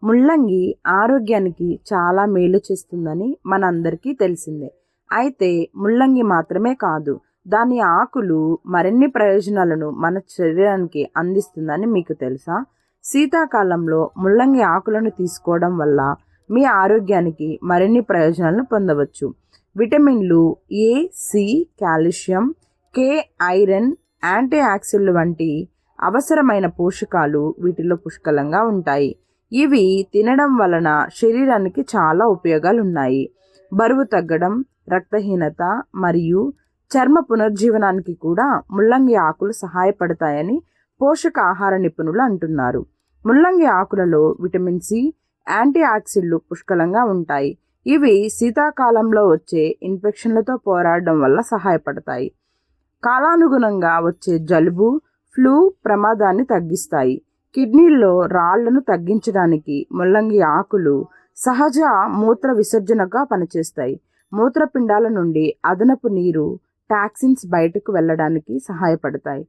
ముల్లంగి ఆరోగ్యానికి చాలా మేలు చేస్తుందని మనందరికీ తెలిసిందే. అయితే ముల్లంగి మాత్రమే కాదు, దాని ఆకులు మరిన్ని ప్రయోజనాలను మన శరీరానికి అందిస్తుందని మీకు తెలుసా? శీతాకాలంలో ముల్లంగి ఆకులను తీసుకోవడం వల్ల మీ ఆరోగ్యానికి మరిన్ని ప్రయోజనాలను పొందవచ్చు. విటమిన్లు ఏ, సి, కాల్షియం, కే, ఐరన్, యాంటీ ఆక్సిడెంట్లు వంటి అవసరమైన పోషకాలు వీటిలో పుష్కలంగా ఉంటాయి. ఇవి తినడం వలన శరీరానికి చాలా ఉపయోగాలు ఉన్నాయి. బరువు తగ్గడం, రక్తహీనత మరియు చర్మ పునర్జీవనానికి కూడా ముల్లంగి ఆకులు సహాయపడతాయని పోషకాహార నిపుణులు అంటున్నారు. ముల్లంగి ఆకులలో విటమిన్ సి, యాంటీ ఆక్సిడెంట్లు పుష్కలంగా ఉంటాయి. ఇవి శీతాకాలంలో వచ్చే ఇన్ఫెక్షన్లతో పోరాడడం వల్ల సహాయపడతాయి. కాలానుగుణంగా వచ్చే జలుబు, ఫ్లూ ప్రమాదాన్ని తగ్గిస్తాయి. కిడ్నీల్లో రాళ్లను తగ్గించడానికి ముల్లంగి ఆకులు సహజ మూత్ర విసర్జనగా పనిచేస్తాయి. మూత్రపిండాల నుండి అదనపు నీరు, టాక్సిన్స్ బయటకు వెళ్ళడానికి సహాయపడతాయి.